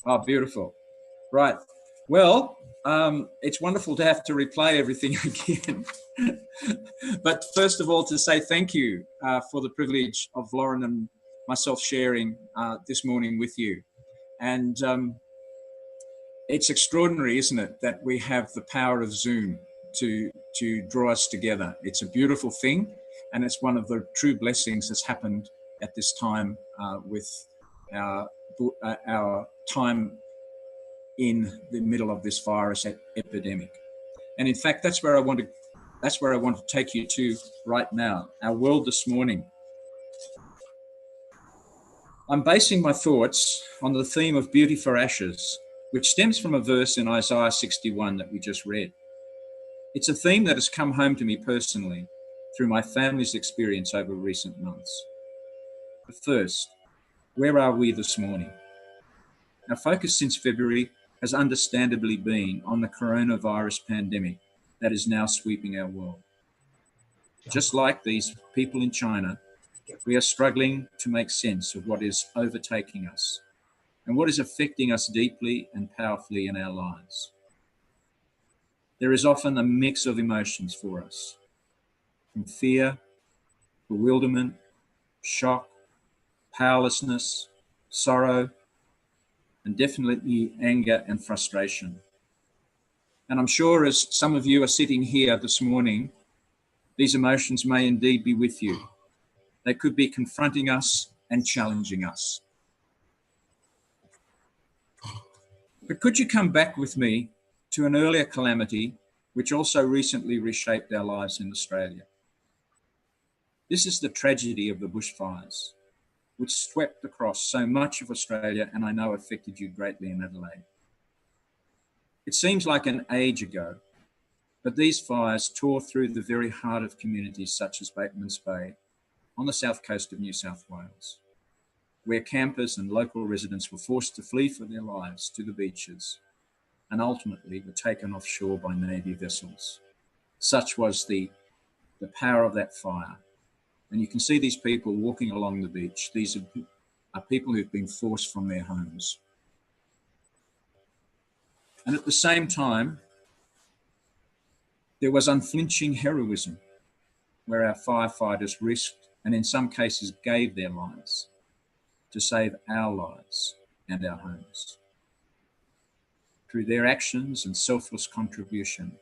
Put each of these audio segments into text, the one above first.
Oh, beautiful. Right. Well, it's wonderful to have to replay everything again. But first of all, to say thank you for the privilege of Lauren and myself sharing this morning with you. And it's extraordinary, isn't it, that we have the power of Zoom to draw us together. It's a beautiful thing, and it's one of the true blessings that's happened at this time with our time in the middle of this virus epidemic. And in fact, that's where I want to take you to right now, our world this morning. I'm basing my thoughts on the theme of beauty for ashes, which stems from a verse in Isaiah 61 that we just read. It's a theme that has come home to me personally through my family's experience over recent months. But first, where are we this morning? Our focus since February has understandably been on the coronavirus pandemic that is now sweeping our world. Just like these people in China, we are struggling to make sense of what is overtaking us and what is affecting us deeply and powerfully in our lives. There is often a mix of emotions for us, from fear, bewilderment, shock, powerlessness, sorrow, and definitely anger and frustration. And I'm sure as some of you are sitting here this morning, these emotions may indeed be with you. They could be confronting us and challenging us. But could you come back with me to an earlier calamity which also recently reshaped our lives in Australia? This is the tragedy of the bushfires, which swept across so much of Australia and I know affected you greatly in Adelaide. It seems like an age ago, but these fires tore through the very heart of communities such as BATEMAN'S on the south coast of New South Wales, where campers and local residents were forced to flee for their lives to the beaches and ultimately were taken offshore by Navy vessels. Such was the power of that fire. And you can see these people walking along the beach. These are people who've been forced from their homes. And at the same time, there was unflinching heroism where our firefighters risked and in some cases gave their lives to save our lives and our homes. Through their actions and selfless contribution,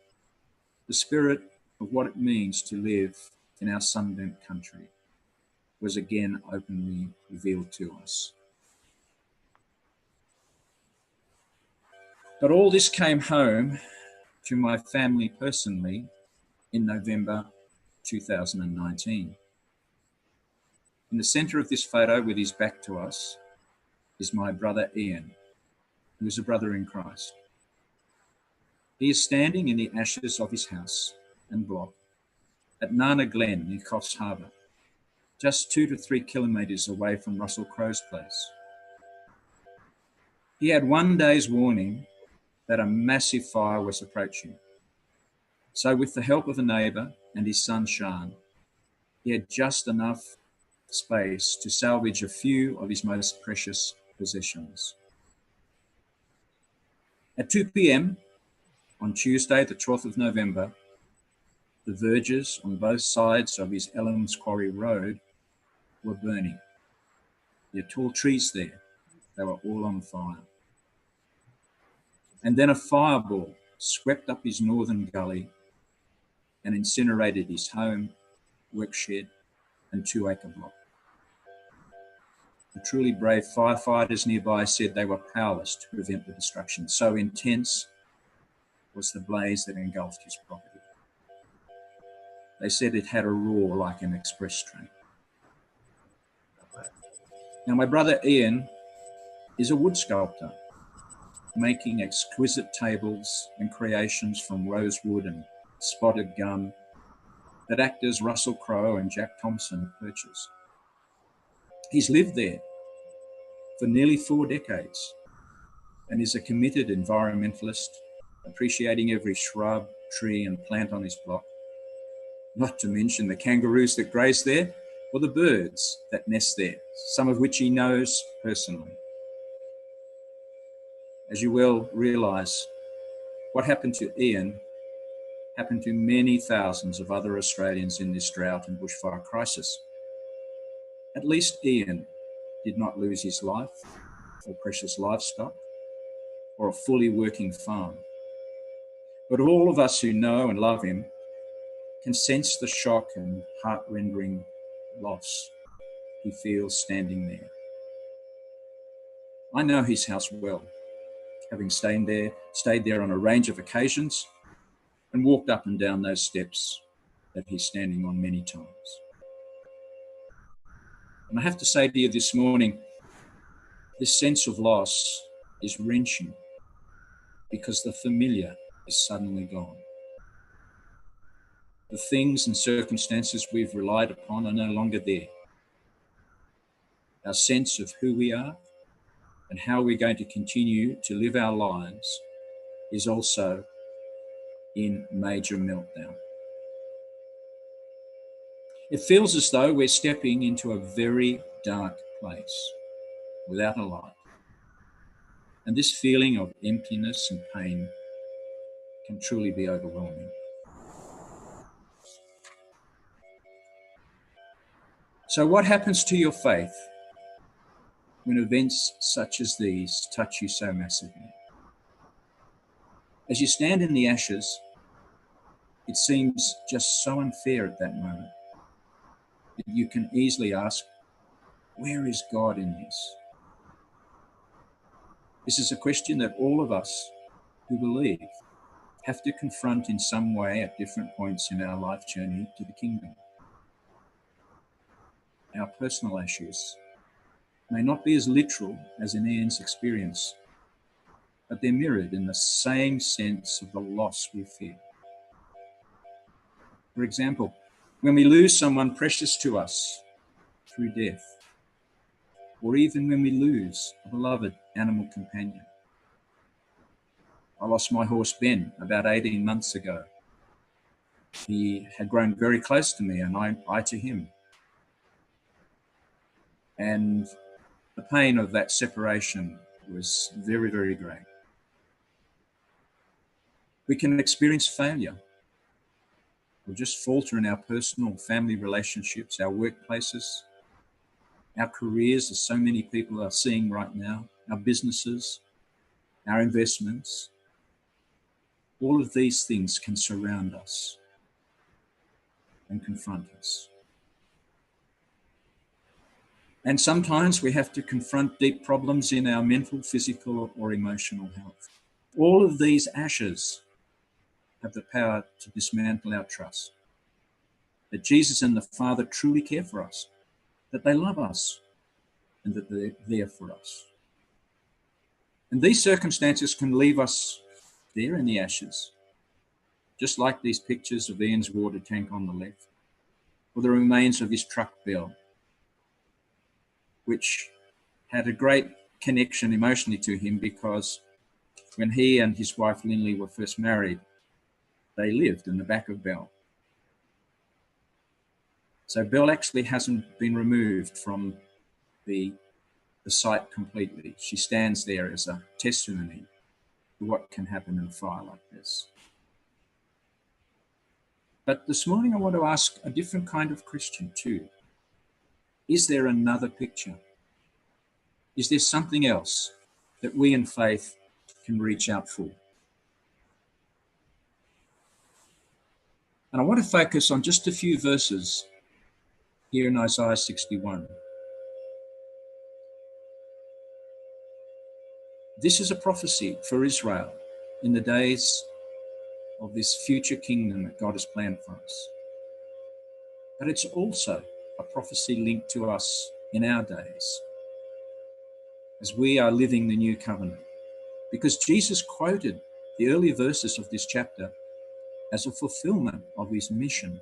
the spirit of what it means to live in our sunburnt country was again openly revealed to us. But all this came home to my family personally in November 2019. In the centre of this photo, with his back to us, is my brother Ian, who is a brother in Christ. He is standing in the ashes of his house and block at Nana Glen near Coffs Harbour, just 2 to 3 kilometres away from Russell Crowe's place. He had one day's warning that a massive fire was approaching. So with the help of a neighbour and his son Sean, he had just enough space to salvage a few of his most precious possessions. At 2 p.m. on Tuesday, the 12th of November, the verges on both sides of his Ellen's Quarry Road were burning. There are tall trees there. They were all on fire. And then a fireball swept up his northern gully and incinerated his home, workshed, and 2-acre block. The truly brave firefighters nearby said they were powerless to prevent the destruction. So intense was the blaze that engulfed his property. They said it had a roar like an express train. Now, my brother Ian is a wood sculptor, making exquisite tables and creations from rosewood and spotted gum that actors Russell Crowe and Jack Thompson have purchased. He's lived there for nearly 4 decades and is a committed environmentalist, appreciating every shrub, tree and plant on his block, not to mention the kangaroos that graze there or the birds that nest there, some of which he knows personally. As you well realise, what happened to Ian happened to many thousands of other Australians in this drought and bushfire crisis. At least Ian did not lose his life or precious livestock or a fully working farm. But all of us who know and love him can sense the shock and heart-rending loss he feels standing there. I know his house well, having stayed there on a range of occasions and walked up and down those steps that he's standing on many times. And I have to say to you this morning, this sense of loss is wrenching because the familiar is suddenly gone. The things and circumstances we've relied upon are no longer there. Our sense of who we are and how we're going to continue to live our lives is also in major meltdown. It feels as though we're stepping into a very dark place without a light. And this feeling of emptiness and pain can truly be overwhelming. So what happens to your faith when events such as these touch you so massively? As you stand in the ashes, it seems just so unfair at that moment that you can easily ask, where is God in this? This is a question that all of us who believe have to confront in some way at different points in our life journey to the kingdom. Our personal ashes may not be as literal as in Ian's experience, but they're mirrored in the same sense of the loss we feel. For example, when we lose someone precious to us through death, or even when we lose a beloved animal companion. I lost my horse Ben about 18 months ago. He had grown very close to me and I to him. And the pain of that separation was very, very great. We can experience failure. We'll just falter in our personal family relationships, our workplaces, our careers, as so many people are seeing right now, our businesses, our investments. All of these things can surround us and confront us. And sometimes we have to confront deep problems in our mental, physical, or emotional health. All of these ashes have the power to dismantle our trust that Jesus and the Father truly care for us, that they love us, and that they're there for us. And these circumstances can leave us there in the ashes, just like these pictures of Ian's water tank on the left, or the remains of his truck bell, which had a great connection emotionally to him because when he and his wife Lindley were first married, they lived in the back of Bell. So Bell actually hasn't been removed from the site completely. She stands there as a testimony to what can happen in a fire like this. But this morning I want to ask a different kind of Christian too. Is there another picture? Is there something else that we in faith can reach out for? And I want to focus on just a few verses here in Isaiah 61. This is a prophecy for Israel in the days of this future kingdom that God has planned for us. But it's also a prophecy linked to us in our days as we are living the new covenant. Because Jesus quoted the early verses of this chapter as a fulfillment of his mission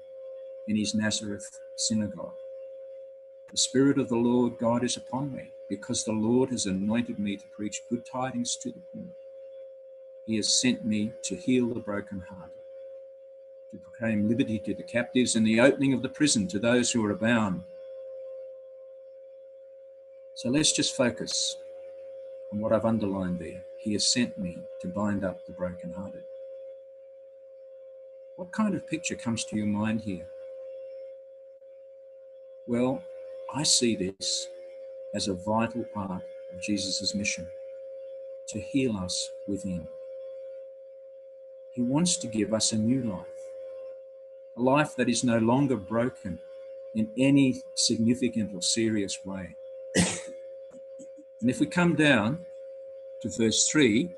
in his Nazareth synagogue. The Spirit of the Lord God is upon me, because the Lord has anointed me to preach good tidings to the poor. He has sent me to heal the brokenhearted, to proclaim liberty to the captives and the opening of the prison to those who are bound. So let's just focus And what I've underlined there, he has sent me to bind up the brokenhearted. What kind of picture comes to your mind here? Well, I see this as a vital part of Jesus' mission, to heal us within. He wants to give us a new life, a life that is no longer broken in any significant or serious way. And if we come down to verse 3,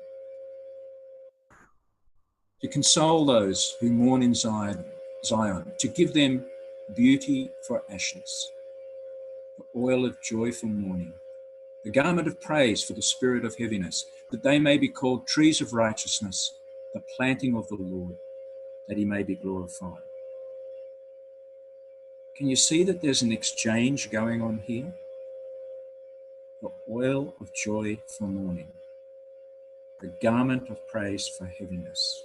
to console those who mourn in Zion, to give them beauty for ashes, the oil of joy for mourning, the garment of praise for the spirit of heaviness, that they may be called trees of righteousness, the planting of the Lord, that he may be glorified. Can you see that there's an exchange going on here? The oil of joy for mourning, the garment of praise for heaviness,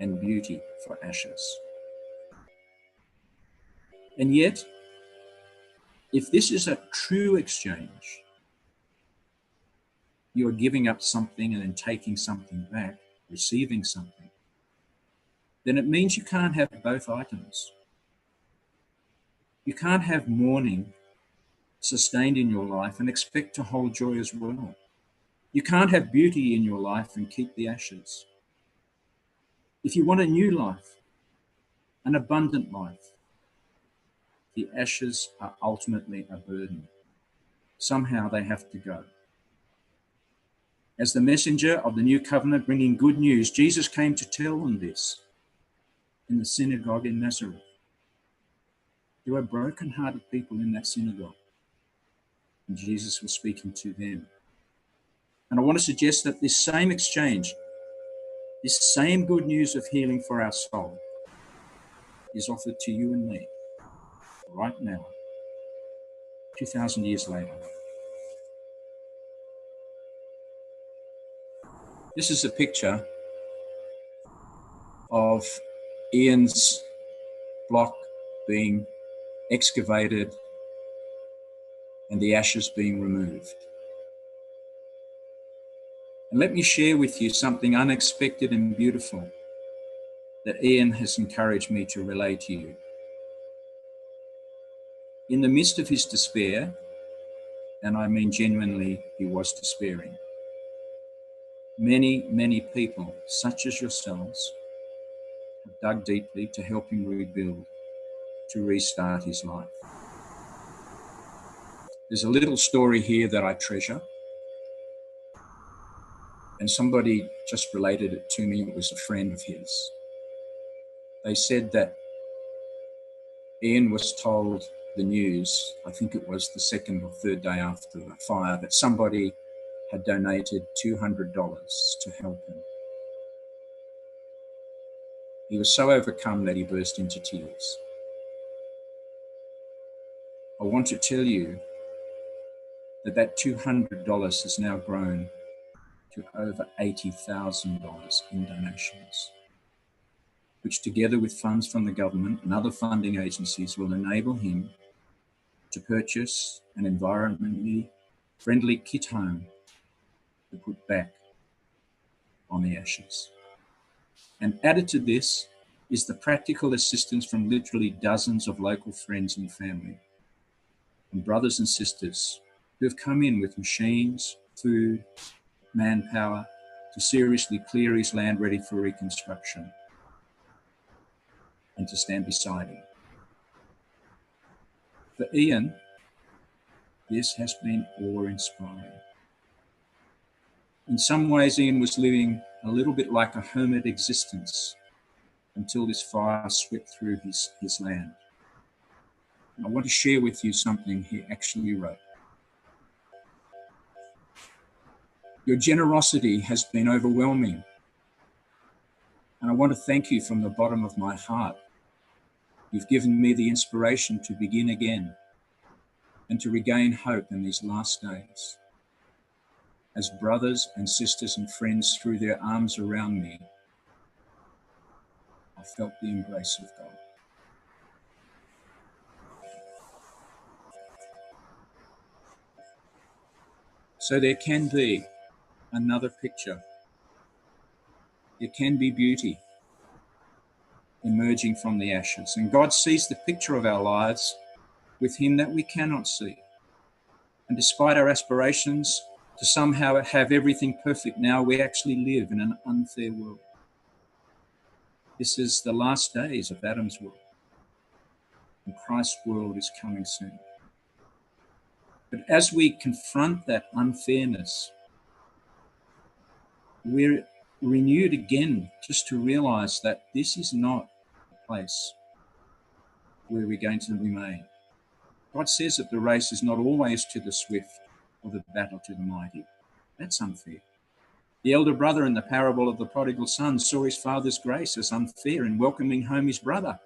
and beauty for ashes. And yet, if this is a true exchange, you are giving up something and then taking something back, receiving something, then it means you can't have both items. You can't have mourning sustained in your life and expect to hold joy as well. You can't have beauty in your life and keep the ashes. If you want a new life, an abundant life, the ashes are ultimately a burden. Somehow they have to go. As the messenger of the new covenant bringing good news, Jesus came to tell them this in the synagogue in Nazareth. There were broken-hearted people in that synagogue, and Jesus was speaking to them. And I want to suggest that this same exchange, this same good news of healing for our soul, is offered to you and me right now, 2,000 years later. This is a picture of Ian's block being excavated and the ashes being removed. And let me share with you something unexpected and beautiful that Ian has encouraged me to relay to you. In the midst of his despair, and I mean genuinely he was despairing, many, many people, such as yourselves, have dug deeply to help him rebuild, to restart his life. There's a little story here that I treasure, and somebody just related it to me. It was a friend of his. They said that Ian was told the news, I think it was the second or third day after the fire, that somebody had donated $200 to help him. He was so overcome that he burst into tears. I want to tell you that $200 has now grown to over $80,000 in donations, which together with funds from the government and other funding agencies will enable him to purchase an environmentally friendly kit home to put back on the ashes. And added to this is the practical assistance from literally dozens of local friends and family, and brothers and sisters who have come in with machines, food, manpower to seriously clear his land ready for reconstruction and to stand beside him. For Ian, this has been awe-inspiring. In some ways, Ian was living a little bit like a hermit existence until this fire swept through his land. And I want to share with you something he actually wrote. Your generosity has been overwhelming, and I want to thank you from the bottom of my heart. You've given me the inspiration to begin again and to regain hope in these last days. As brothers and sisters and friends threw their arms around me, I felt the embrace of God. So there can be another picture. There can be beauty emerging from the ashes. And God sees the picture of our lives with him that we cannot see. And despite our aspirations to somehow have everything perfect now, we actually live in an unfair world. This is the last days of Adam's world, and Christ's world is coming soon. But as we confront that unfairness, we're renewed again just to realize that this is not a place where we're going to remain. God says that the race is not always to the swift or the battle to the mighty. That's unfair. The elder brother in the parable of the prodigal son saw his father's grace as unfair in welcoming home his brother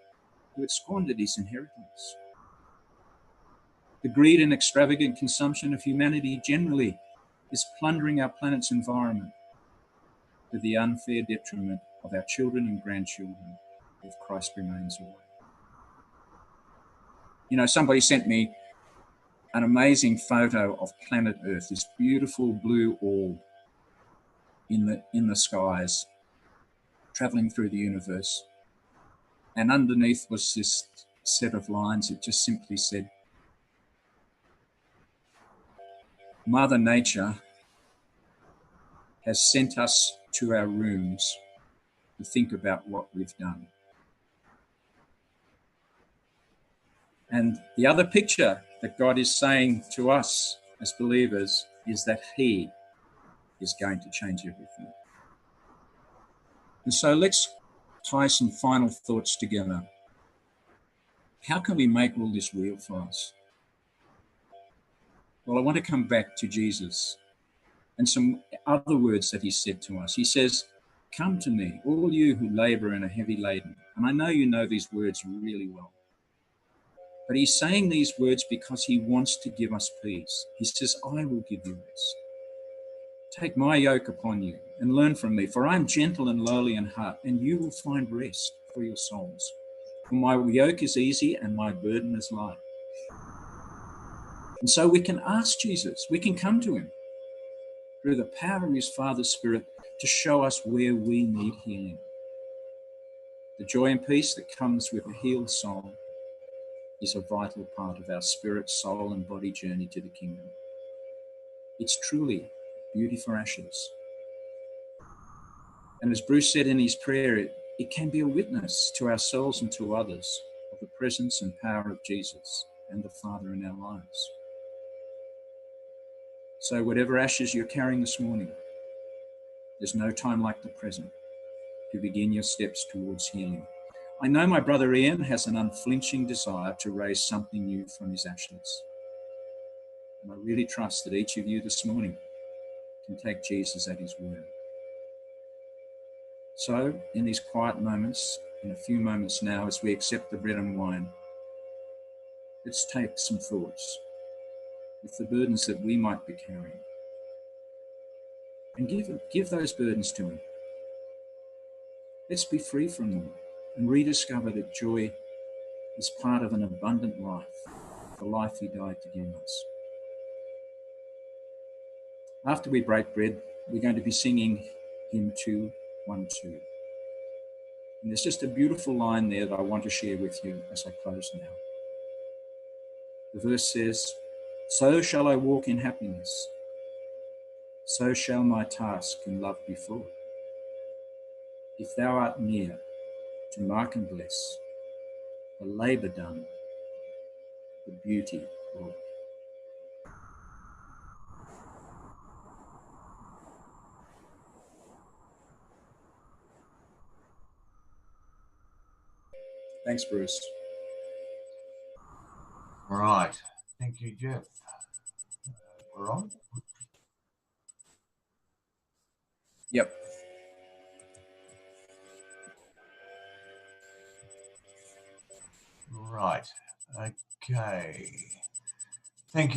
who had squandered his inheritance. The greed and extravagant consumption of humanity generally is plundering our planet's environment to the unfair detriment of our children and grandchildren if Christ remains away. You know, somebody sent me an amazing photo of planet Earth, this beautiful blue orb in the skies, traveling through the universe. And underneath was this set of lines. It just simply said, Mother Nature has sent us to our rooms to think about what we've done. And the other picture that God is saying to us as believers is that he is going to change everything. And so let's tie some final thoughts together. How can we make all this real for us? Well, I want to come back to Jesus and some other words that he said to us. He says, come to me, all you who labor and are heavy laden. And I know you know these words really well. But he's saying these words because he wants to give us peace. He says, I will give you rest. Take my yoke upon you and learn from me, for I am gentle and lowly in heart, and you will find rest for your souls. For my yoke is easy and my burden is light. And so we can ask Jesus, we can come to him through the power of his Father's Spirit to show us where we need healing. The joy and peace that comes with a healed soul is a vital part of our spirit, soul, and body journey to the kingdom. It's truly beauty for ashes. And as Bruce said in his prayer, it can be a witness to ourselves and to others of the presence and power of Jesus and the Father in our lives. So whatever ashes you're carrying this morning, there's no time like the present to begin your steps towards healing. I know my brother Ian has an unflinching desire to raise something new from his ashes. And I really trust that each of you this morning can take Jesus at his word. So in these quiet moments, in a few moments now, as we accept the bread and wine, let's take some thoughts with the burdens that we might be carrying and give those burdens to him. Let's be free from them and rediscover that joy is part of an abundant life, the life he died to give us. After we break bread, we're going to be singing hymn 212. And there's just a beautiful line there that I want to share with you as I close now. The verse says, so shall I walk in happiness, so shall my task in love be full. If thou art near to mark and bless, the labour done, the beauty of. Thanks, Bruce. All right. Thank you, Geoff. We're on? Yep. Right. Okay. Thank you.